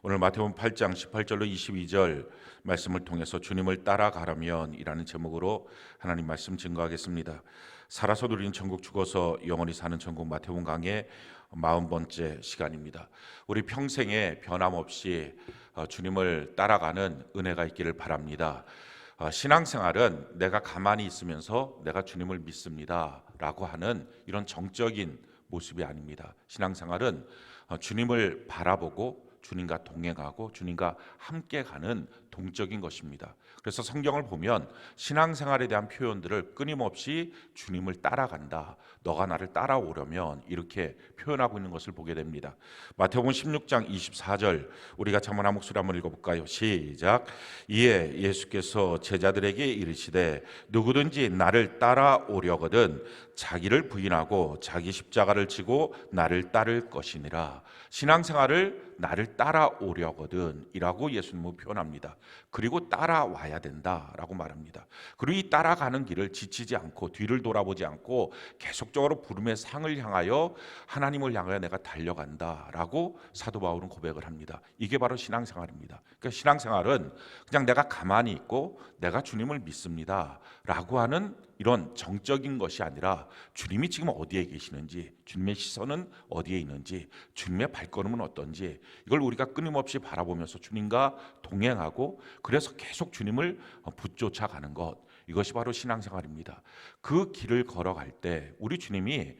오늘 마태복음 8장 18절로 22절 말씀을 통해서 주님을 따라가려면 이라는 제목으로 하나님 말씀 증거하겠습니다. 살아서 누리는 천국, 죽어서 영원히 사는 천국, 마태복음 강의 40번째 시간입니다. 우리 평생에 변함없이 주님을 따라가는 은혜가 있기를 바랍니다. 신앙생활은 내가 가만히 있으면서 내가 주님을 믿습니다 라고 하는 이런 정적인 모습이 아닙니다. 신앙생활은 주님을 바라보고 주님과 동행하고 주님과 함께 가는 동적인 것입니다. 그래서 성경을 보면 신앙생활에 대한 표현들을 끊임없이 주님을 따라간다, 너가 나를 따라오려면 이렇게 표현하고 있는 것을 보게 됩니다. 마태복음 16장 24절 우리가 한번 한 목소리 한번 읽어볼까요? 시작. 이에 예수께서 제자들에게 이르시되 누구든지 나를 따라오려거든 자기를 부인하고 자기 십자가를 지고 나를 따를 것이니라. 신앙생활을 나를 따라오려거든 이라고 예수님은 표현합니다. 그리고 따라와야 된다라고 말합니다. 그리고 이 따라가는 길을 지치지 않고 뒤를 돌아보지 않고 계속적으로 부름의 상을 향하여 하나님을 향하여 내가 달려간다라고 사도 바울은 고백을 합니다. 이게 바로 신앙생활입니다. 그러니까 신앙생활은 그냥 내가 가만히 있고 내가 주님을 믿습니다라고 하는 이런 정적인 것이 아니라 주님이 지금 어디에 계시는지, 주님의 시선은 어디에 있는지, 주님의 발걸음은 어떤지 이걸 우리가 끊임없이 바라보면서 주님과 동행하고 그래서 계속 주님을 붙쫓아가는 것, 이것이 바로 신앙생활입니다. 그 길을 걸어갈 때 우리 주님이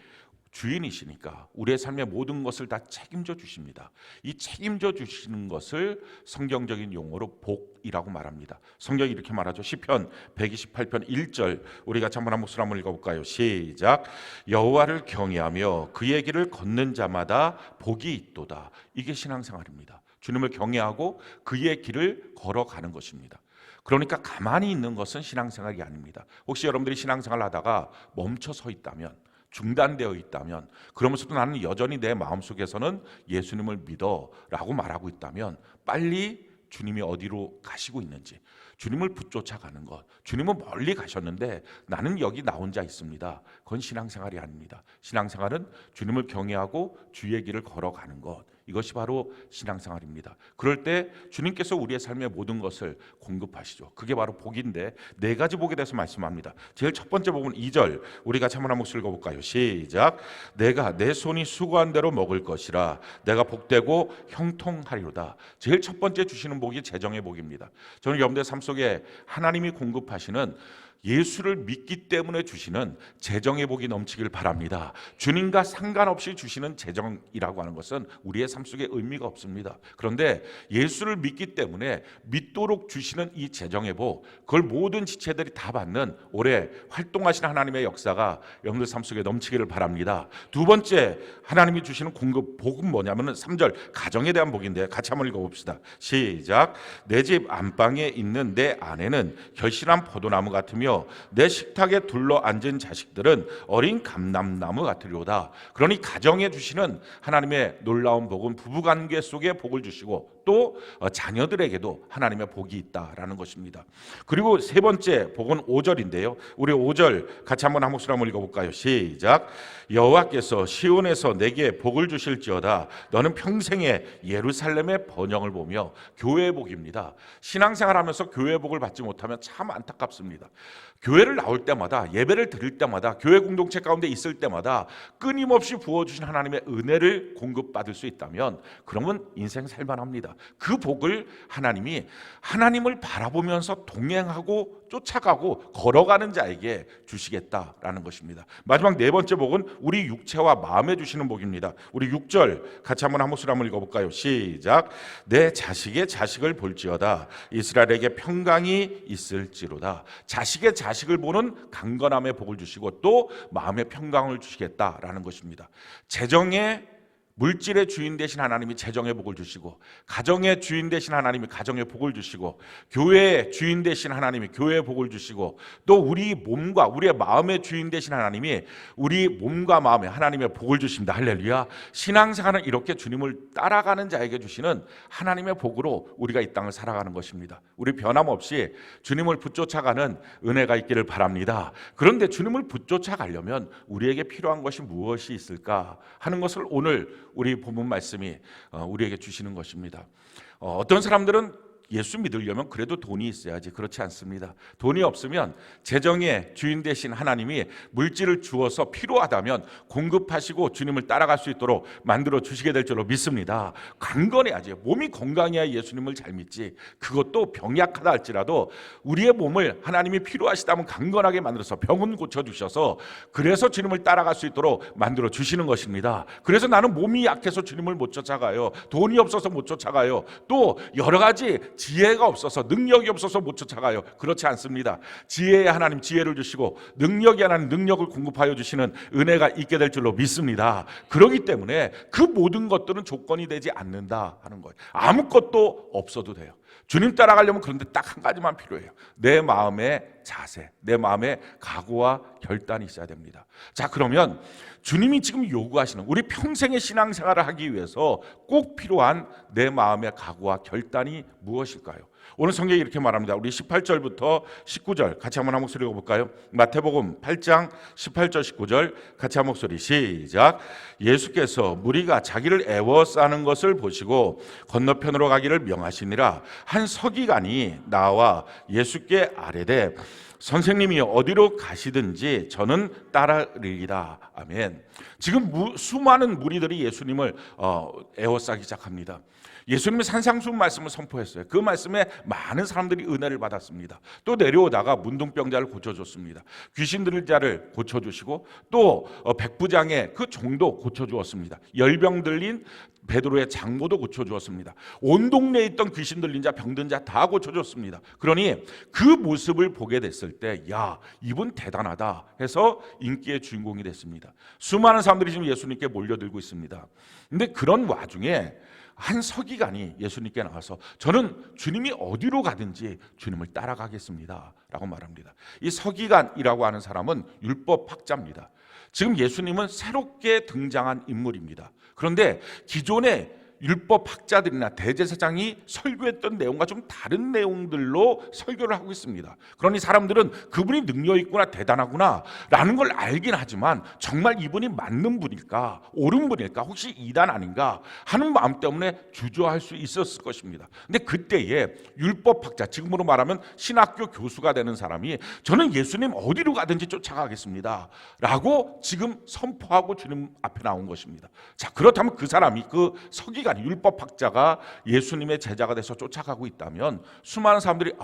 주인이시니까 우리의 삶의 모든 것을 다 책임져 주십니다. 이 책임져 주시는 것을 성경적인 용어로 복이라고 말합니다. 성경이 이렇게 말하죠. 시편 128편 1절 우리가 한번 한 목소리 한번 읽어볼까요? 시작. 여호와를 경외하며 그의 길을 걷는 자마다 복이 있도다. 이게 신앙생활입니다. 주님을 경외하고 그의 길을 걸어가는 것입니다. 그러니까 가만히 있는 것은 신앙생활이 아닙니다. 혹시 여러분들이 신앙생활을 하다가 멈춰 서 있다면, 중단되어 있다면, 그러면서도 나는 여전히 내 마음속에서는 예수님을 믿어 라고 말하고 있다면 빨리 주님이 어디로 가시고 있는지, 주님을 붙쫓아가는 것, 주님은 멀리 가셨는데 나는 여기 나 혼자 있습니다. 그건 신앙생활이 아닙니다. 신앙생활은 주님을 경외하고 주의 길을 걸어가는 것, 이것이 바로 신앙생활입니다. 그럴 때 주님께서 우리의 삶의 모든 것을 공급하시죠. 그게 바로 복인데 네 가지 복에 대해서 말씀합니다. 제일 첫 번째 복은 2절 우리가 한번 한 목소리 읽어볼까요? 시작. 내가 내 손이 수고한 대로 먹을 것이라 내가 복되고 형통하리로다. 제일 첫 번째 주시는 복이 재정의 복입니다. 저는 여러분들의 삶 속에 하나님이 공급하시는 예수를 믿기 때문에 주시는 재정의 복이 넘치길 바랍니다. 주님과 상관없이 주시는 재정이라고 하는 것은 우리의 삶 속에 의미가 없습니다. 그런데 예수를 믿기 때문에 믿도록 주시는 이 재정의 복, 그걸 모든 지체들이 다 받는 올해 활동하시는 하나님의 역사가 여러분들 삶 속에 넘치기를 바랍니다. 두 번째 하나님이 주시는 공급 복은 뭐냐면 3절 가정에 대한 복인데 같이 한번 읽어봅시다. 시작. 내 집 안방에 있는 내 아내는 결실한 포도나무 같으며 내 식탁에 둘러앉은 자식들은 어린 감람나무 같으리로다. 그러니 가정에 주시는 하나님의 놀라운 복은 부부관계 속에 복을 주시고 또 자녀들에게도 하나님의 복이 있다라는 것입니다. 그리고 세 번째 복은 5절인데요. 우리 5절 같이 한번 한 목소리 한번 읽어볼까요? 시작. 여호와께서 시온에서 내게 복을 주실지어다. 너는 평생에 예루살렘의 번영을 보며 교회의 복입니다. 신앙생활하면서 교회의 복을 받지 못하면 참 안타깝습니다. 교회를 나올 때마다, 예배를 드릴 때마다, 교회 공동체 가운데 있을 때마다 끊임없이 부어주신 하나님의 은혜를 공급받을 수 있다면 그러면 인생 살만합니다. 그 복을 하나님이 하나님을 바라보면서 동행하고 쫓아가고 걸어가는 자에게 주시겠다라는 것입니다. 마지막 네 번째 복은 우리 육체와 마음에 주시는 복입니다. 우리 6절 같이 한번 한 목소리 한번 읽어볼까요? 시작. 내 자식의 자식을 볼지어다. 이스라엘에게 평강이 있을지로다. 자식의 자식을 보는 강건함의 복을 주시고 또 마음의 평강을 주시겠다라는 것입니다. 재정의 물질의 주인 되신 하나님이 재정의 복을 주시고, 가정의 주인 되신 하나님이 가정의 복을 주시고, 교회의 주인 되신 하나님이 교회의 복을 주시고, 또 우리 몸과 우리의 마음의 주인 되신 하나님이 우리 몸과 마음에 하나님의 복을 주십니다. 할렐루야. 신앙생활은 이렇게 주님을 따라가는 자에게 주시는 하나님의 복으로 우리가 이 땅을 살아가는 것입니다. 우리 변함없이 주님을 붙쫓아가는 은혜가 있기를 바랍니다. 그런데 주님을 붙쫓아가려면 우리에게 필요한 것이 무엇이 있을까 하는 것을 오늘 우리 본문 말씀이 우리에게 주시는 것입니다. 어떤 사람들은 예수 믿으려면 그래도 돈이 있어야지. 그렇지 않습니다. 돈이 없으면 재정의 주인 되신 하나님이 물질을 주어서 필요하다면 공급하시고 주님을 따라갈 수 있도록 만들어 주시게 될 줄로 믿습니다. 강건해야지. 몸이 건강해야 예수님을 잘 믿지. 그것도 병약하다 할지라도 우리의 몸을 하나님이 필요하시다면 강건하게 만들어서 병은 고쳐주셔서 그래서 주님을 따라갈 수 있도록 만들어 주시는 것입니다. 그래서 나는 몸이 약해서 주님을 못 쫓아가요. 돈이 없어서 못 쫓아가요. 또 여러 가지 지혜가 없어서 능력이 없어서 못 쫓아가요. 그렇지 않습니다. 지혜의 하나님 지혜를 주시고 능력이 하나님 능력을 공급하여 주시는 은혜가 있게 될 줄로 믿습니다. 그렇기 때문에 그 모든 것들은 조건이 되지 않는다 하는 거예요. 아무것도 없어도 돼요. 주님 따라가려면 그런데 딱 한 가지만 필요해요. 내 마음의 자세, 내 마음의 각오와 결단이 있어야 됩니다. 자, 그러면 주님이 지금 요구하시는 우리 평생의 신앙생활을 하기 위해서 꼭 필요한 내 마음의 각오와 결단이 무엇일까요? 오늘 성경이 이렇게 말합니다. 우리 18절부터 19절 같이 한번 한 목소리 읽어볼까요? 마태복음 8장 18절 19절 같이 한 목소리 시작. 예수께서 무리가 자기를 애워싸는 것을 보시고 건너편으로 가기를 명하시니라. 한 서기관이 나와 예수께 아뢰되 선생님이 어디로 가시든지 저는 따르리이다. 아멘. 지금 수많은 무리들이 예수님을 애워싸기 시작합니다. 예수님이 산상수훈 말씀을 선포했어요. 그 말씀에 많은 사람들이 은혜를 받았습니다. 또 내려오다가 문둥병자를 고쳐줬습니다. 귀신 들린 자를 고쳐주시고 또 백부장의 그 종도 고쳐주었습니다. 열병 들린 베드로의 장모도 고쳐주었습니다. 온 동네에 있던 귀신 들린 자, 병든 자 다 고쳐줬습니다. 그러니 그 모습을 보게 됐을 때 야, 이분 대단하다 해서 인기의 주인공이 됐습니다. 수많은 사람들이 지금 예수님께 몰려들고 있습니다. 그런데 그런 와중에 한 서기관이 예수님께 나와서 저는 주님이 어디로 가든지 주님을 따라가겠습니다 라고 말합니다. 이 서기관이라고 하는 사람은 율법학자입니다. 지금 예수님은 새롭게 등장한 인물입니다. 그런데 기존의 율법학자들이나 대제사장이 설교했던 내용과 좀 다른 내용들로 설교를 하고 있습니다. 그러니 사람들은 그분이 능력 있구나, 대단하구나 라는 걸 알긴 하지만 정말 이분이 맞는 분일까, 옳은 분일까, 혹시 이단 아닌가 하는 마음 때문에 주저할 수 있었을 것입니다. 근데 그때에 율법학자, 지금으로 말하면 신학교 교수가 되는 사람이 저는 예수님 어디로 가든지 쫓아가겠습니다 라고 지금 선포하고 주님 앞에 나온 것입니다. 자, 그렇다면 그 사람이, 그 서기관 율법학자가 예수님의 제자가 돼서 쫓아가고 있다면 수많은 사람들이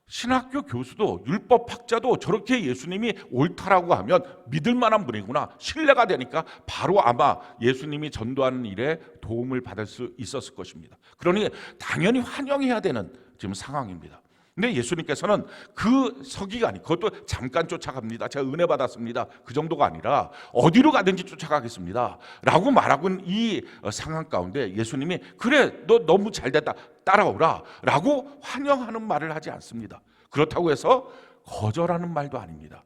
신학교 교수도 율법학자도 저렇게 예수님이 옳다라고 하면 믿을 만한 분이구나, 신뢰가 되니까 바로 아마 예수님이 전도하는 일에 도움을 받을 수 있었을 것입니다. 그러니 당연히 환영해야 되는 지금 상황입니다. 근데 예수님께서는 그 서기관이, 그것도 잠깐 쫓아갑니다. 제가 은혜 받았습니다. 그 정도가 아니라 어디로 가든지 쫓아가겠습니다 라고 말하고 있는 이 상황 가운데 예수님이 그래, 너 너무 잘됐다, 따라오라 라고 환영하는 말을 하지 않습니다. 그렇다고 해서 거절하는 말도 아닙니다.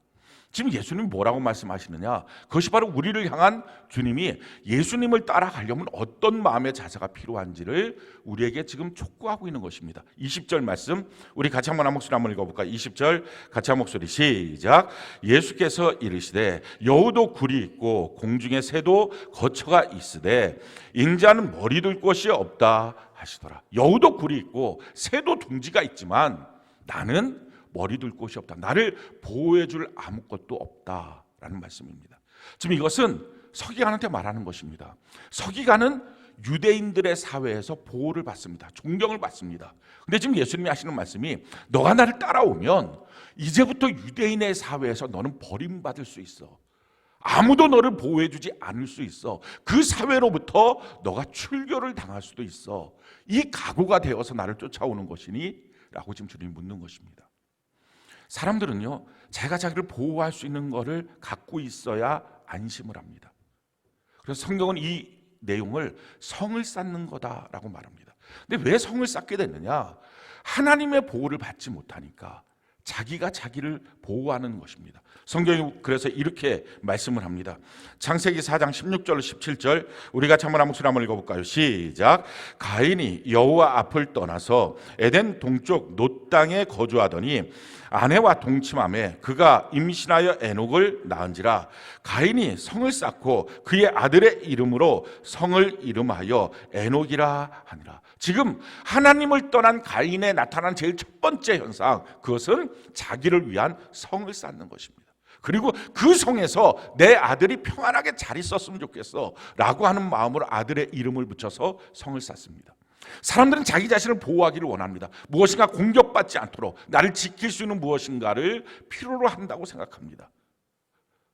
지금 예수님이 뭐라고 말씀하시느냐, 그것이 바로 우리를 향한 주님이 예수님을 따라가려면 어떤 마음의 자세가 필요한지를 우리에게 지금 촉구하고 있는 것입니다. 20절 말씀 우리 같이 한번 한 목소리 한번 읽어볼까요? 20절 같이 한 목소리 시작. 예수께서 이르시되 여우도 굴이 있고 공중에 새도 거처가 있으되 인자는 머리 둘 곳이 없다 하시더라. 여우도 굴이 있고 새도 둥지가 있지만 나는 머리 둘 곳이 없다. 나를 보호해 줄 아무것도 없다라는 말씀입니다. 지금 이것은 서기관한테 말하는 것입니다. 서기관은 유대인들의 사회에서 보호를 받습니다. 존경을 받습니다. 근데 지금 예수님이 하시는 말씀이 너가 나를 따라오면 이제부터 유대인의 사회에서 너는 버림받을 수 있어. 아무도 너를 보호해 주지 않을 수 있어. 그 사회로부터 너가 출교를 당할 수도 있어. 이 각오가 되어서 나를 쫓아오는 것이니? 라고 지금 주님이 묻는 것입니다. 사람들은요, 자기가 자기를 보호할 수 있는 것을 갖고 있어야 안심을 합니다. 그래서 성경은 이 내용을 성을 쌓는 거다라고 말합니다. 근데 왜 성을 쌓게 됐느냐? 하나님의 보호를 받지 못하니까 자기가 자기를 보호하는 것입니다. 성경이 그래서 이렇게 말씀을 합니다. 창세기 4장 16절 17절 우리 같이 한번 한 목소리 한번 읽어볼까요? 시작. 가인이 여호와 앞을 떠나서 에덴 동쪽 놋 땅에 거주하더니 아내와 동침함에 그가 임신하여 에녹을 낳은지라. 가인이 성을 쌓고 그의 아들의 이름으로 성을 이름하여 에녹이라 하니라. 지금 하나님을 떠난 가인에 나타난 제일 첫 번째 현상, 그것은 자기를 위한 성을 쌓는 것입니다. 그리고 그 성에서 내 아들이 평안하게 잘 있었으면 좋겠어 라고 하는 마음으로 아들의 이름을 붙여서 성을 쌓습니다. 사람들은 자기 자신을 보호하기를 원합니다. 무엇인가 공격받지 않도록 나를 지킬 수 있는 무엇인가를 필요로 한다고 생각합니다.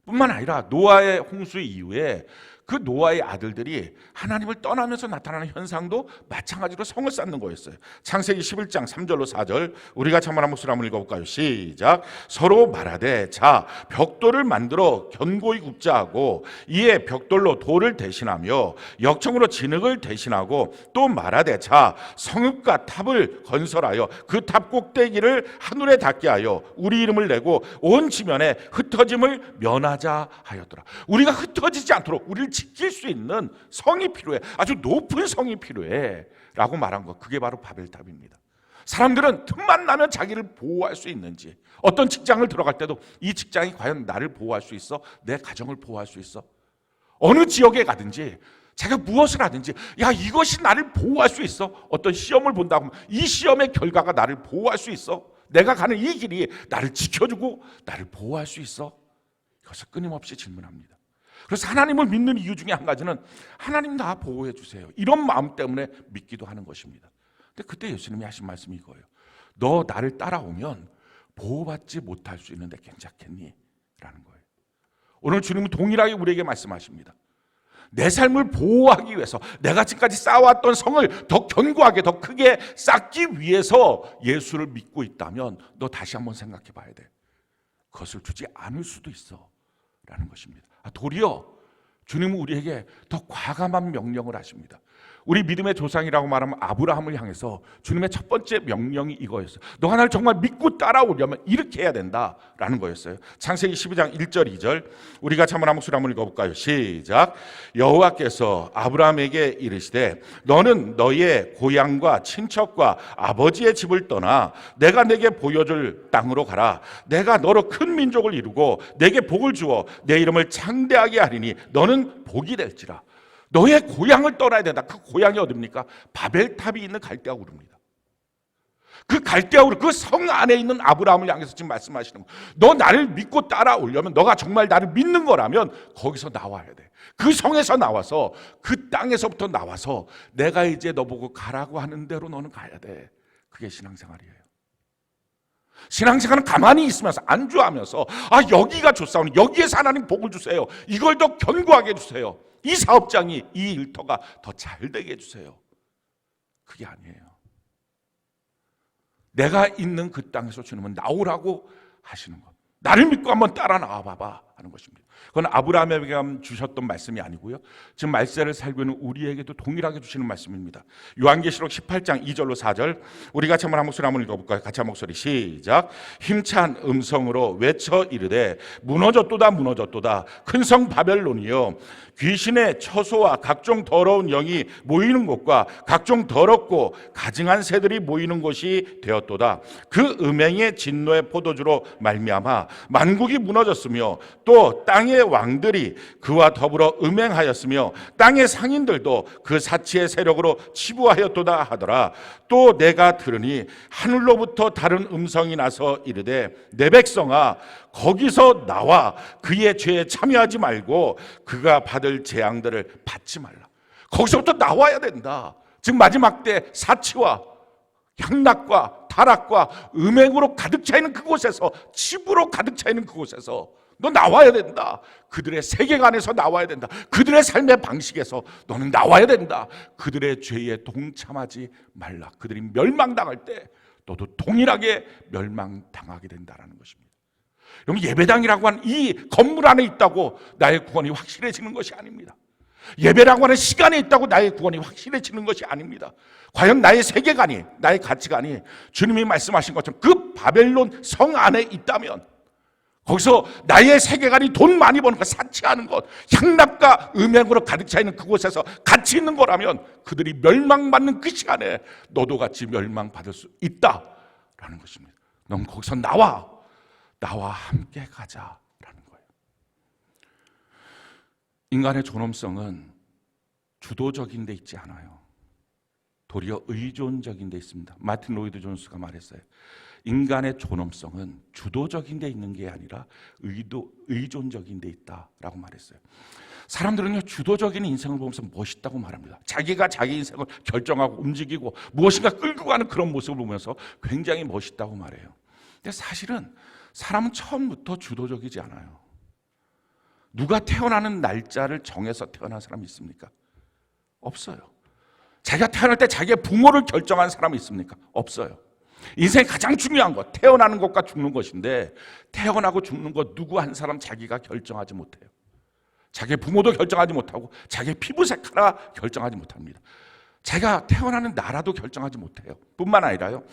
뿐만 아니라 노아의 홍수 이후에 그 노아의 아들들이 하나님을 떠나면서 나타나는 현상도 마찬가지로 성을 쌓는 거였어요. 창세기 11장 3절로 4절 우리 같이 한번 목소리 한번 읽어볼까요? 시작. 서로 말하되 자 벽돌을 만들어 견고히 굽자 하고 이에 벽돌로 돌을 대신하며 역청으로 진흙을 대신하고 또 말하되 자 성읍과 탑을 건설하여 그 탑 꼭대기를 하늘에 닿게 하여 우리 이름을 내고 온 지면에 흩어짐을 면하자 하였더라. 우리가 흩어지지 않도록 우리를 지킬 수 있는 성이 필요해. 아주 높은 성이 필요해 라고 말한 것, 그게 바로 바벨탑입니다. 사람들은 틈만 나면 자기를 보호할 수 있는지, 어떤 직장을 들어갈 때도 이 직장이 과연 나를 보호할 수 있어? 내 가정을 보호할 수 있어? 어느 지역에 가든지 제가 무엇을 하든지 야 이것이 나를 보호할 수 있어? 어떤 시험을 본다고 하면 이 시험의 결과가 나를 보호할 수 있어? 내가 가는 이 길이 나를 지켜주고 나를 보호할 수 있어? 이것을 끊임없이 질문합니다. 그래서 하나님을 믿는 이유 중에 한 가지는 하나님 나 보호해 주세요, 이런 마음 때문에 믿기도 하는 것입니다. 근데 그때 예수님이 하신 말씀이 이거예요. 너 나를 따라오면 보호받지 못할 수 있는데 괜찮겠니? 라는 거예요. 오늘 주님은 동일하게 우리에게 말씀하십니다. 내 삶을 보호하기 위해서 내가 지금까지 쌓아왔던 성을 더 견고하게 더 크게 쌓기 위해서 예수를 믿고 있다면 너 다시 한번 생각해 봐야 돼. 그것을 주지 않을 수도 있어 라는 것입니다. 도리어 주님은 우리에게 더 과감한 명령을 하십니다. 우리 믿음의 조상이라고 말하면 아브라함을 향해서 주님의 첫 번째 명령이 이거였어요. 너가 나를 정말 믿고 따라오려면 이렇게 해야 된다라는 거였어요. 창세기 12장 1절 2절 우리가 한번 한 목소리 한번 읽어볼까요? 시작. 여호와께서 아브라함에게 이르시되 너는 너의 고향과 친척과 아버지의 집을 떠나 내가 내게 보여줄 땅으로 가라. 내가 너로 큰 민족을 이루고 내게 복을 주어 내 이름을 창대하게 하리니 너는 복이 될지라. 너의 고향을 떠나야 된다. 그 고향이 어딥니까? 바벨탑이 있는 갈대아 우르입니다. 그 갈대아 우르, 그 성 안에 있는 아브라함을 향해서 지금 말씀하시는 거예요. 너 나를 믿고 따라오려면, 너가 정말 나를 믿는 거라면 거기서 나와야 돼. 그 성에서 나와서, 그 땅에서부터 나와서 내가 이제 너보고 가라고 하는 대로 너는 가야 돼. 그게 신앙생활이에요. 신앙생활은 가만히 있으면서 안주하면서 여기가 좋사오니 여기에서 하나님 복을 주세요, 이걸 더 견고하게 해주세요, 이 사업장이, 이 일터가 더 잘 되게 해주세요. 그게 아니에요. 내가 있는 그 땅에서 주님은 나오라고 하시는 것, 나를 믿고 한번 따라 나와 봐봐 하는 것입니다. 그건 아브라함에게 주셨던 말씀이 아니고요, 지금 말세를 살고 있는 우리에게도 동일하게 주시는 말씀입니다. 요한계시록 18장 2절로 4절 우리 같이 한번 한 목소리 한번 읽어볼까요? 같이 한 목소리 시작. 힘찬 음성으로 외쳐 이르되 무너졌도다 무너졌도다 큰 성 바벨론이여, 귀신의 처소와 각종 더러운 영이 모이는 곳과 각종 더럽고 가증한 새들이 모이는 곳이 되었도다. 그 음행의 진노의 포도주로 말미암아 만국이 무너졌으며 또 땅의 왕들이 그와 더불어 음행하였으며 땅의 상인들도 그 사치의 세력으로 치부하였도다 하더라. 또 내가 들으니 하늘로부터 다른 음성이 나서 이르되 내 백성아 거기서 나와 그의 죄에 참여하지 말고 그가 받을 재앙들을 받지 말라. 거기서부터 나와야 된다. 지금 마지막 때 사치와 향락과 타락과 음행으로 가득 차 있는 그곳에서, 치부로 가득 차 있는 그곳에서 너 나와야 된다. 그들의 세계관에서 나와야 된다. 그들의 삶의 방식에서 너는 나와야 된다. 그들의 죄에 동참하지 말라. 그들이 멸망당할 때 너도 동일하게 멸망당하게 된다는 것입니다. 여러분, 예배당이라고 하는 이 건물 안에 있다고 나의 구원이 확실해지는 것이 아닙니다. 예배라고 하는 시간에 있다고 나의 구원이 확실해지는 것이 아닙니다. 과연 나의 세계관이, 나의 가치관이 주님이 말씀하신 것처럼 그 바벨론 성 안에 있다면, 거기서 나의 세계관이 돈 많이 버는 것, 사치하는 것, 향락과 음행으로 가득 차 있는 그곳에서 가치 있는 거라면 그들이 멸망받는 그 시간에 너도 같이 멸망받을 수 있다라는 것입니다. 넌 거기서 나와 함께 가자라는 거예요. 인간의 존엄성은 주도적인 데 있지 않아요. 도리어 의존적인 데 있습니다. 마틴 로이드 존스가 말했어요. 인간의 존엄성은 주도적인 데 있는 게 아니라 의존적인 데 있다라고 말했어요. 사람들은요, 주도적인 인생을 보면서 멋있다고 말합니다. 자기가 자기 인생을 결정하고 움직이고 무엇인가 끌고 가는 그런 모습을 보면서 굉장히 멋있다고 말해요. 근데 사실은 사람은 처음부터 주도적이지 않아요. 누가 태어나는 날짜를 정해서 태어난 사람이 있습니까? 없어요. 자기가 태어날 때 자기의 부모를 결정한 사람이 있습니까? 없어요. 인생의 가장 중요한 것, 태어나는 것과 죽는 것인데, 태어나고 죽는 것 누구 한 사람 자기가 결정하지 못해요. 자기의 부모도 결정하지 못하고 자기의 피부색 하나 결정하지 못합니다. 자기가 태어나는 나라도 결정하지 못해요. 뿐만 아니라요,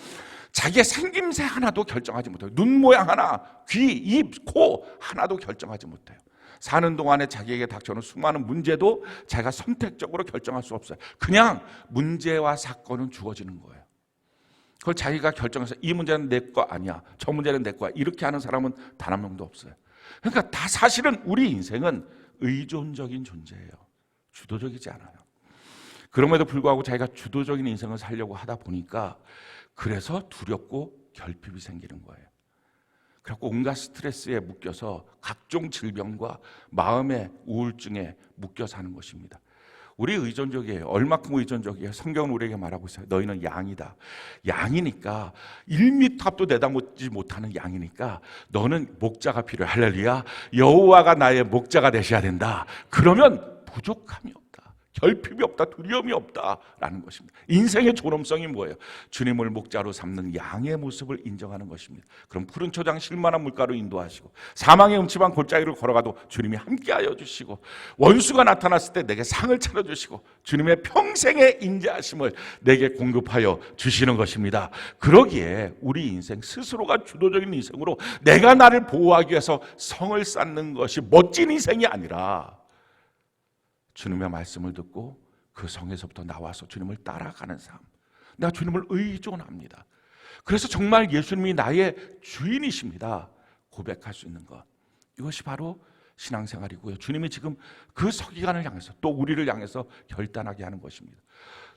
자기의 생김새 하나도 결정하지 못해요. 눈 모양 하나, 귀, 입, 코 하나도 결정하지 못해요. 사는 동안에 자기에게 닥쳐오는 수많은 문제도 자기가 선택적으로 결정할 수 없어요. 그냥 문제와 사건은 주어지는 거예요. 그걸 자기가 결정해서 이 문제는 내 거 아니야, 저 문제는 내 거야, 이렇게 하는 사람은 단 한 명도 없어요. 그러니까 다 사실은 우리 인생은 의존적인 존재예요. 주도적이지 않아요. 그럼에도 불구하고 자기가 주도적인 인생을 살려고 하다 보니까 그래서 두렵고 결핍이 생기는 거예요. 그래서 온갖 스트레스에 묶여서 각종 질병과 마음의 우울증에 묶여 사는 것입니다. 우리 의존적이에요. 얼마큼 의존적이에요? 성경은 우리에게 말하고 있어요. 너희는 양이다. 양이니까 1m 앞도 내다보지 못하는 양이니까 너는 목자가 필요해. 할렐루야. 여호와가 나의 목자가 되셔야 된다. 그러면 부족함이 없다, 결핍이 없다, 두려움이 없다라는 것입니다. 인생의 존엄성이 뭐예요? 주님을 목자로 삼는 양의 모습을 인정하는 것입니다. 그럼 푸른 초장 실만한 물가로 인도하시고, 사망의 음침한 골짜기를 걸어가도 주님이 함께하여 주시고, 원수가 나타났을 때 내게 상을 차려주시고, 주님의 평생의 인자하심을 내게 공급하여 주시는 것입니다. 그러기에 우리 인생 스스로가 주도적인 인생으로 내가 나를 보호하기 위해서 성을 쌓는 것이 멋진 인생이 아니라, 주님의 말씀을 듣고 그 성에서부터 나와서 주님을 따라가는 삶, 내가 주님을 의존합니다. 그래서 정말 예수님이 나의 주인이십니다 고백할 수 있는 것, 이것이 바로 신앙생활이고요. 주님이 지금 그 서기관을 향해서 또 우리를 향해서 결단하게 하는 것입니다.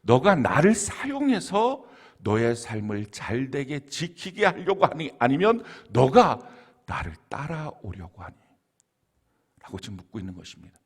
너가 나를 사용해서 너의 삶을 잘되게 지키게 하려고 하니, 아니면 너가 나를 따라오려고 하니? 라고 지금 묻고 있는 것입니다.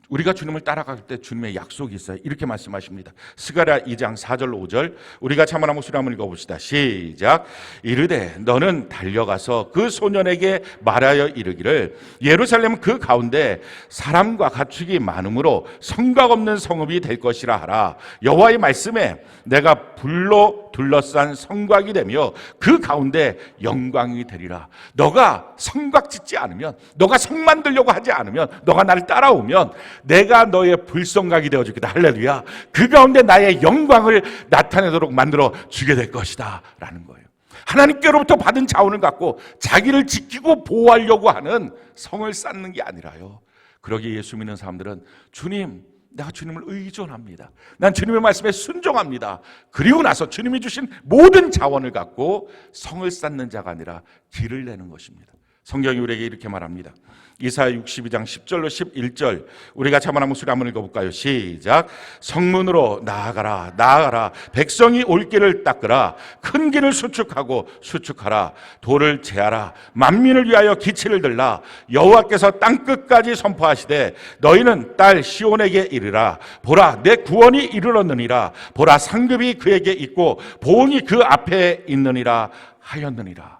우리가 주님을 따라갈 때 주님의 약속이 있어요. 이렇게 말씀하십니다. 스가랴 2장 4절 5절 우리가 참아나 목소리 한번 읽어봅시다. 시작. 이르되 너는 달려가서 그 소년에게 말하여 이르기를, 예루살렘 그 가운데 사람과 가축이 많으므로 성곽 없는 성읍이 될 것이라 하라. 여호와의 말씀에 내가 불로 둘러싼 성곽이 되며 그 가운데 영광이 되리라. 너가 성곽 짓지 않으면, 너가 성 만들려고 하지 않으면, 너가 나를 따라오면 내가 너의 불성곽이 되어주겠다. 할렐루야. 그 가운데 나의 영광을 나타내도록 만들어 주게 될 것이다 라는 거예요. 하나님께로부터 받은 자원을 갖고 자기를 지키고 보호하려고 하는 성을 쌓는 게 아니라요, 그러기에 예수 믿는 사람들은 주님, 내가 주님을 의존합니다, 난 주님의 말씀에 순종합니다, 그리고 나서 주님이 주신 모든 자원을 갖고 성을 쌓는 자가 아니라 길을 내는 것입니다. 성경이 우리에게 이렇게 말합니다. 이사야 62장 10절로 11절 우리가 참아나 목소리 한번 읽어볼까요? 시작. 성문으로 나아가라, 나아가라. 백성이 올 길을 닦으라. 큰 길을 수축하고 수축하라. 돌을 제하라. 만민을 위하여 기치를 들라. 여호와께서 땅끝까지 선포하시되 너희는 딸 시온에게 이르라. 보라, 내 구원이 이르렀느니라. 보라, 상급이 그에게 있고 보응이 그 앞에 있느니라 하였느니라.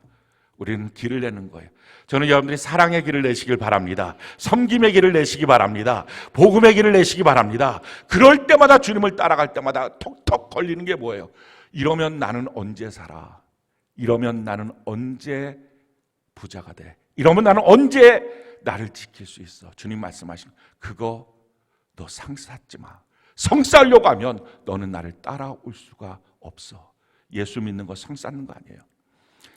우리는 길을 내는 거예요. 저는 여러분들이 사랑의 길을 내시길 바랍니다. 섬김의 길을 내시기 바랍니다. 복음의 길을 내시기 바랍니다. 그럴 때마다, 주님을 따라갈 때마다 톡톡 걸리는 게 뭐예요? 이러면 나는 언제 살아? 이러면 나는 언제 부자가 돼? 이러면 나는 언제 나를 지킬 수 있어? 주님 말씀하시는 그거 너 상 쌓지 마. 성 쌓으려고 하면 너는 나를 따라올 수가 없어. 예수 믿는 거 성 쌓는 거 아니에요.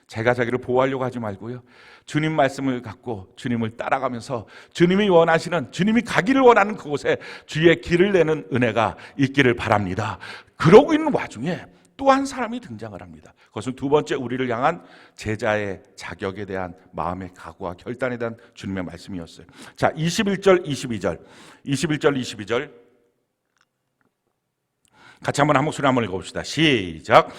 제가 자기를 보호하려고 하지 말고요, 주님 말씀을 갖고 주님을 따라가면서 주님이 원하시는, 주님이 가기를 원하는 그곳에 주의 길을 내는 은혜가 있기를 바랍니다. 그러고 있는 와중에 또 한 사람이 등장을 합니다. 그것은 두 번째 우리를 향한 제자의 자격에 대한 마음의 각오와 결단에 대한 주님의 말씀이었어요. 자, 21절, 22절 같이 한번 한 목소리 한번 읽어봅시다. 시작.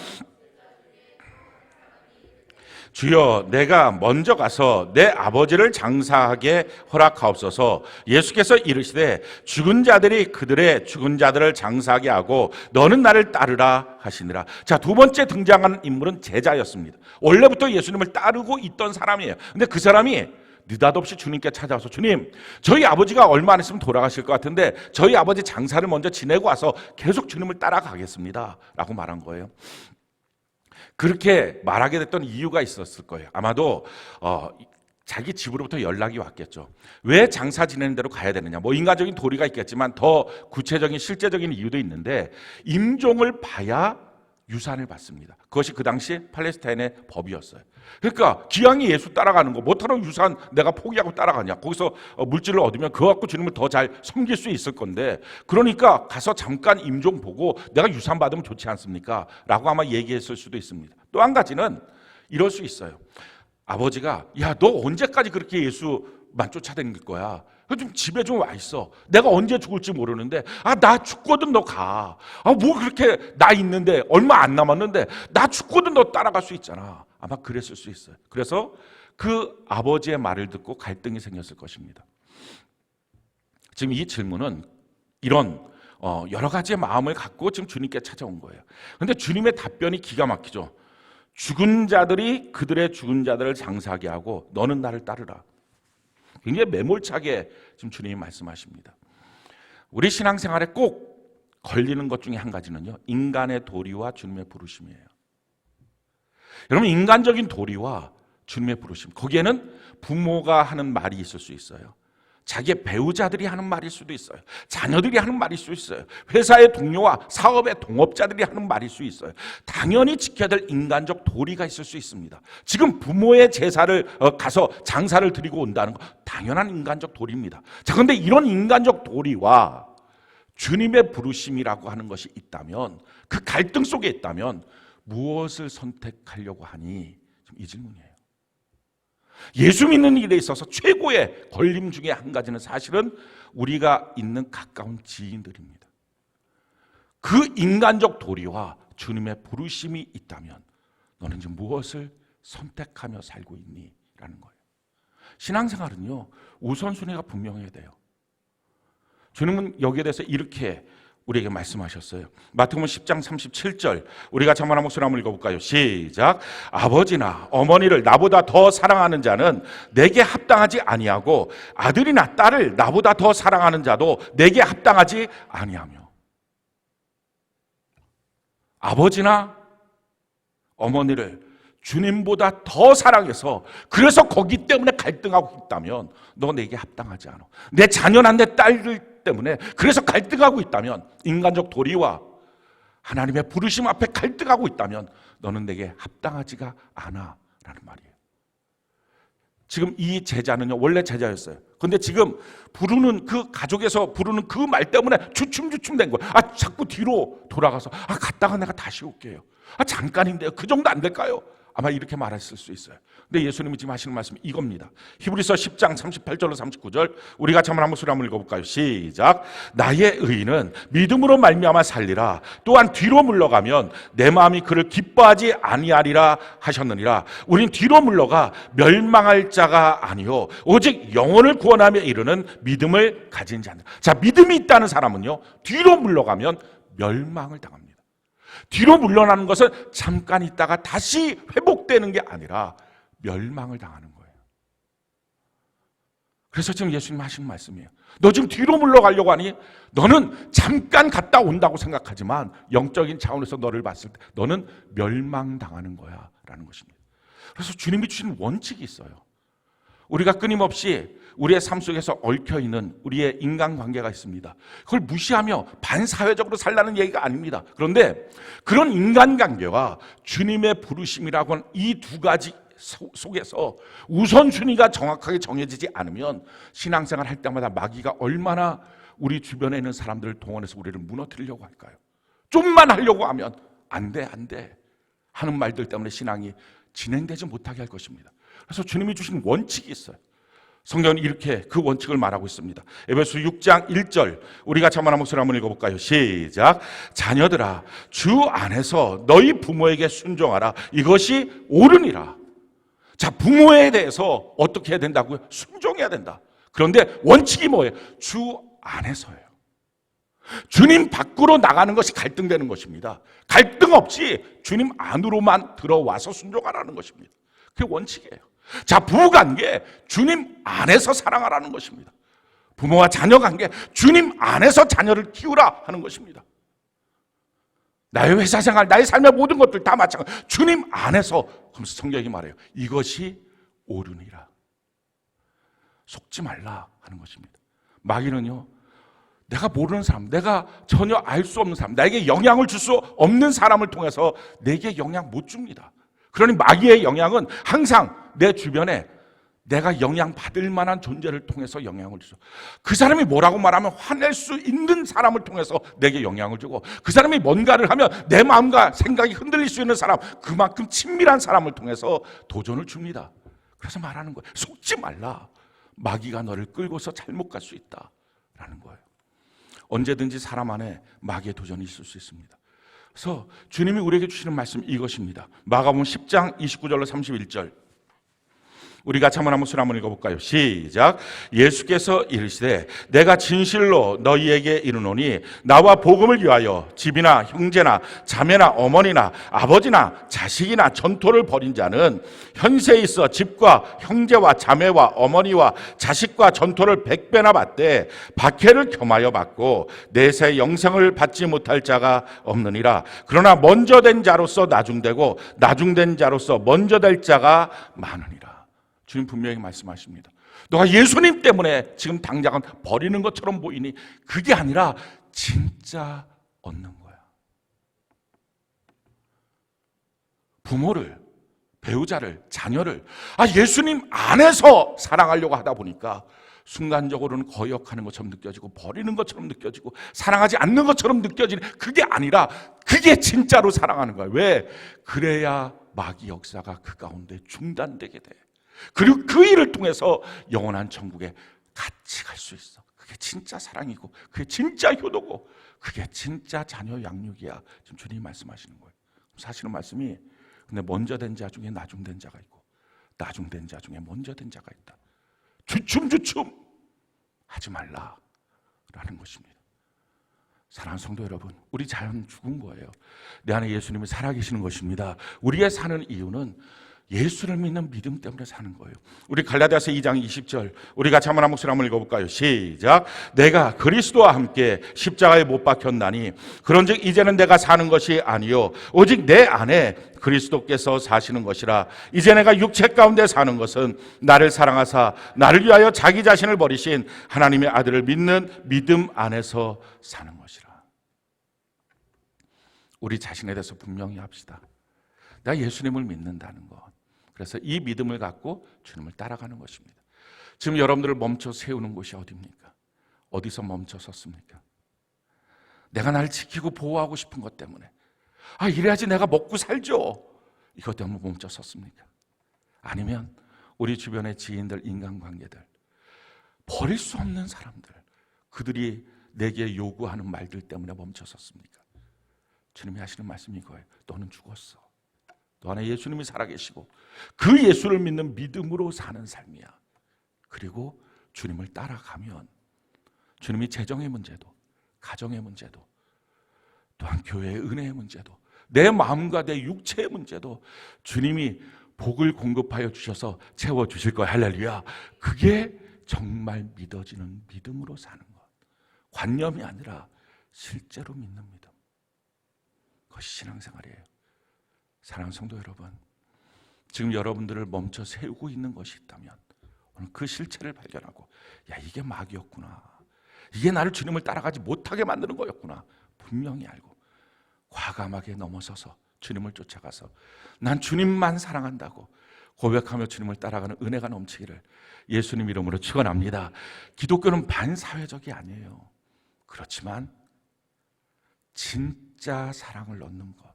주여, 내가 먼저 가서 내 아버지를 장사하게 허락하옵소서. 예수께서 이르시되 죽은 자들이 그들의 죽은 자들을 장사하게 하고 너는 나를 따르라 하시니라. 자, 두 번째 등장하는 인물은 제자였습니다. 원래부터 예수님을 따르고 있던 사람이에요. 근데 그 사람이 느닷없이 주님께 찾아와서, 주님, 저희 아버지가 얼마 안 있으면 돌아가실 것 같은데 저희 아버지 장사를 먼저 지내고 와서 계속 주님을 따라가겠습니다 라고 말한 거예요. 그렇게 말하게 됐던 이유가 있었을 거예요. 아마도 자기 집으로부터 연락이 왔겠죠. 왜 장사 지내는 대로 가야 되느냐, 뭐 인간적인 도리가 있겠지만 더 구체적인 실제적인 이유도 있는데, 임종을 봐야 유산을 받습니다. 그것이 그 당시 팔레스타인의 법이었어요. 그러니까 기왕이 예수 따라가는 거, 뭐처럼 유산 내가 포기하고 따라가냐, 거기서 물질을 얻으면 그거 갖고 주님을 더 잘 섬길 수 있을 건데, 그러니까 가서 잠깐 임종 보고 내가 유산 받으면 좋지 않습니까? 라고 아마 얘기했을 수도 있습니다. 또 한 가지는 이럴 수 있어요. 아버지가, 야, 너 언제까지 그렇게 예수만 쫓아다닐 거야? 좀 집에 좀 와 있어. 내가 언제 죽을지 모르는데, 나 죽거든 너 가. 뭐 그렇게 나 있는데 얼마 안 남았는데 나 죽거든 너 따라갈 수 있잖아. 아마 그랬을 수 있어요. 그래서 그 아버지의 말을 듣고 갈등이 생겼을 것입니다. 지금 이 질문은 이런 여러 가지의 마음을 갖고 지금 주님께 찾아온 거예요. 그런데 주님의 답변이 기가 막히죠. 죽은 자들이 그들의 죽은 자들을 장사하게 하고 너는 나를 따르라. 굉장히 매몰차게 지금 주님이 말씀하십니다. 우리 신앙생활에 꼭 걸리는 것 중에 한 가지는요, 인간의 도리와 주님의 부르심이에요. 여러분, 인간적인 도리와 주님의 부르심, 거기에는 부모가 하는 말이 있을 수 있어요. 자기의 배우자들이 하는 말일 수도 있어요. 자녀들이 하는 말일 수 있어요. 회사의 동료와 사업의 동업자들이 하는 말일 수 있어요. 당연히 지켜야 될 인간적 도리가 있을 수 있습니다. 지금 부모의 제사를 가서 장사를 드리고 온다는 거 당연한 인간적 도리입니다. 자, 그런데 이런 인간적 도리와 주님의 부르심이라고 하는 것이 있다면, 그 갈등 속에 있다면 무엇을 선택하려고 하니? 이 질문이에요. 예수 믿는 일에 있어서 최고의 걸림 중에 한 가지는 사실은 우리가 있는 가까운 지인들입니다. 그 인간적 도리와 주님의 부르심이 있다면 너는 지금 무엇을 선택하며 살고 있니? 라는 거예요. 신앙생활은요, 우선순위가 분명해야 돼요. 주님은 여기에 대해서 이렇게 우리에게 말씀하셨어요. 마태복음 10장 37절, 우리가 한번 한 목소리 한번 읽어볼까요? 시작. 아버지나 어머니를 나보다 더 사랑하는 자는 내게 합당하지 아니하고 아들이나 딸을 나보다 더 사랑하는 자도 내게 합당하지 아니하며. 아버지나 어머니를 주님보다 더 사랑해서 그래서 거기 때문에 갈등하고 있다면 너 내게 합당하지 않아. 내 자녀나 내 딸들 때문에 그래서 갈등하고 있다면, 인간적 도리와 하나님의 부르심 앞에 갈등하고 있다면 너는 내게 합당하지가 않아 라는 말이에요. 지금 이 제자는요, 원래 제자였어요. 그런데 지금 부르는 그 가족에서 부르는 그 말 때문에 주춤주춤 된 거예요. 자꾸 뒤로 돌아가서 갔다가 내가 다시 올게요. 잠깐인데요. 그 정도 안 될까요? 아마 이렇게 말했을 수 있어요. 근데 예수님이 지금 하시는 말씀이 이겁니다. 히브리서 10장 38절로 39절, 우리 같이 한번 목소리 한번 읽어볼까요? 시작. 나의 의인은 믿음으로 말미암아 살리라. 또한 뒤로 물러가면 내 마음이 그를 기뻐하지 아니하리라 하셨느니라. 우린 뒤로 물러가 멸망할 자가 아니요 오직 영혼을 구원하며 이르는 믿음을 가진 자들. 자, 믿음이 있다는 사람은요, 뒤로 물러가면 멸망을 당합니다. 뒤로 물러나는 것은 잠깐 있다가 다시 회복되는 게 아니라 멸망을 당하는 거예요. 그래서 지금 예수님 하시는 말씀이에요. 너 지금 뒤로 물러가려고 하니 너는 잠깐 갔다 온다고 생각하지만 영적인 차원에서 너를 봤을 때 너는 멸망당하는 거야 라는 것입니다. 그래서 주님이 주신 원칙이 있어요. 우리가 끊임없이 우리의 삶 속에서 얽혀있는 우리의 인간관계가 있습니다. 그걸 무시하며 반사회적으로 살라는 얘기가 아닙니다. 그런데 그런 인간관계와 주님의 부르심이라고 하는 이 두 가지 속에서 우선순위가 정확하게 정해지지 않으면 신앙생활 할 때마다 마귀가 얼마나 우리 주변에 있는 사람들을 동원해서 우리를 무너뜨리려고 할까요? 좀만 하려고 하면 안 돼 하는 말들 때문에 신앙이 진행되지 못하게 할 것입니다. 그래서 주님이 주신 원칙이 있어요. 성경은 이렇게 그 원칙을 말하고 있습니다. 에베소 6장 1절, 우리가 같이 한번 목소리 한번 읽어볼까요? 시작. 자녀들아, 주 안에서 너희 부모에게 순종하라. 이것이 옳으니라. 자, 부모에 대해서 어떻게 해야 된다고요? 순종해야 된다. 그런데 원칙이 뭐예요? 주 안에서예요. 주님 밖으로 나가는 것이 갈등되는 것입니다. 갈등 없이 주님 안으로만 들어와서 순종하라는 것입니다. 그게 원칙이에요. 자, 부부관계 주님 안에서 사랑하라는 것입니다. 부모와 자녀 관계 주님 안에서 자녀를 키우라 하는 것입니다. 나의 회사 생활, 나의 삶의 모든 것들 다 마찬가지. 주님 안에서, 그러면서 성경이 말해요. 이것이 옳으니라. 속지 말라 하는 것입니다. 마귀는요, 내가 모르는 사람, 내가 전혀 알 수 없는 사람, 나에게 영향을 줄 수 없는 사람을 통해서 내게 영향 못 줍니다. 그러니 마귀의 영향은 항상 내 주변에 내가 영향받을 만한 존재를 통해서 영향을 주죠. 그 사람이 뭐라고 말하면 화낼 수 있는 사람을 통해서 내게 영향을 주고, 그 사람이 뭔가를 하면 내 마음과 생각이 흔들릴 수 있는 사람, 그만큼 친밀한 사람을 통해서 도전을 줍니다. 그래서 말하는 거예요. 속지 말라. 마귀가 너를 끌고서 잘못 갈 수 있다라는 거예요. 언제든지 사람 안에 마귀의 도전이 있을 수 있습니다. 그래서 주님이 우리에게 주시는 말씀 이것입니다. 마가복음 10장 29절로 31절, 우리 같이 한번 목소리 한번 읽어볼까요? 시작. 예수께서 이르시되 내가 진실로 너희에게 이르노니 나와 복음을 위하여 집이나 형제나 자매나 어머니나 아버지나 자식이나 전토를 벌인 자는 현세에 있어 집과 형제와 자매와 어머니와 자식과 전토를 100배나 받되 박해를 겸하여 받고 내세 영생을 받지 못할 자가 없느니라. 그러나 먼저 된 자로서 나중되고 나중된 자로서 먼저 될 자가 많으니라. 주님 분명히 말씀하십니다. 너가 예수님 때문에 지금 당장은 버리는 것처럼 보이니 그게 아니라 진짜 얻는 거야. 부모를, 배우자를, 자녀를 예수님 안에서 사랑하려고 하다 보니까 순간적으로는 거역하는 것처럼 느껴지고 버리는 것처럼 느껴지고 사랑하지 않는 것처럼 느껴지는, 그게 아니라 그게 진짜로 사랑하는 거야. 왜? 그래야 마귀 역사가 그 가운데 중단되게 돼. 그리고 그 일을 통해서 영원한 천국에 같이 갈 수 있어. 그게 진짜 사랑이고 그게 진짜 효도고 그게 진짜 자녀 양육이야. 지금 주님이 말씀하시는 거예요. 사실은 말씀이, 근데 먼저 된 자 중에 나중된 자가 있고 나중된 자 중에 먼저 된 자가 있다. 주춤 하지 말라라는 것입니다. 사랑하는 성도 여러분, 우리 자연 죽은 거예요. 내 안에 예수님이 살아계시는 것입니다. 우리의 사는 이유는 예수를 믿는 믿음 때문에 사는 거예요. 우리 갈라디아서 2장 20절, 우리 같이 한번 한 목소리 한번 읽어볼까요? 시작. 내가 그리스도와 함께 십자가에 못 박혔나니 그런즉 이제는 내가 사는 것이 아니요 오직 내 안에 그리스도께서 사시는 것이라. 이제 내가 육체 가운데 사는 것은 나를 사랑하사 나를 위하여 자기 자신을 버리신 하나님의 아들을 믿는 믿음 안에서 사는 것이라. 우리 자신에 대해서 분명히 합시다. 내가 예수님을 믿는다는 것, 그래서 이 믿음을 갖고 주님을 따라가는 것입니다. 지금 여러분들을 멈춰 세우는 곳이 어디입니까? 어디서 멈춰 섰습니까? 내가 나를 지키고 보호하고 싶은 것 때문에, 이래야지 내가 먹고 살죠, 이것 때문에 멈춰 섰습니까? 아니면 우리 주변의 지인들, 인간관계들, 버릴 수 없는 사람들, 그들이 내게 요구하는 말들 때문에 멈춰 섰습니까? 주님이 하시는 말씀이 이거예요. 너는 죽었어. 너 안에 예수님이 살아계시고 그 예수를 믿는 믿음으로 사는 삶이야. 그리고 주님을 따라가면 주님이 재정의 문제도, 가정의 문제도, 또한 교회의 은혜의 문제도, 내 마음과 내 육체의 문제도 주님이 복을 공급하여 주셔서 채워주실 거야. 할렐루야. 그게 정말 믿어지는 믿음으로 사는 것, 관념이 아니라 실제로 믿는 믿음, 그것이 신앙생활이에요. 사랑하는 성도 여러분, 지금 여러분들을 멈춰 세우고 있는 것이 있다면 오늘 그 실체를 발견하고, 이게 마귀였구나, 이게 나를 주님을 따라가지 못하게 만드는 거였구나 분명히 알고 과감하게 넘어서서 주님을 쫓아가서 난 주님만 사랑한다고 고백하며 주님을 따라가는 은혜가 넘치기를 예수님 이름으로 축원합니다. 기독교는 반사회적이 아니에요. 그렇지만 진짜 사랑을 얻는 것,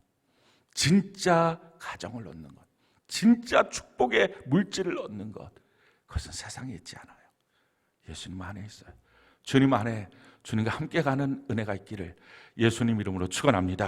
진짜 가정을 얻는 것, 진짜 축복의 물질을 얻는 것, 그것은 세상에 있지 않아요. 예수님 안에 있어요. 주님 안에 주님과 함께 가는 은혜가 있기를 예수님 이름으로 축원합니다.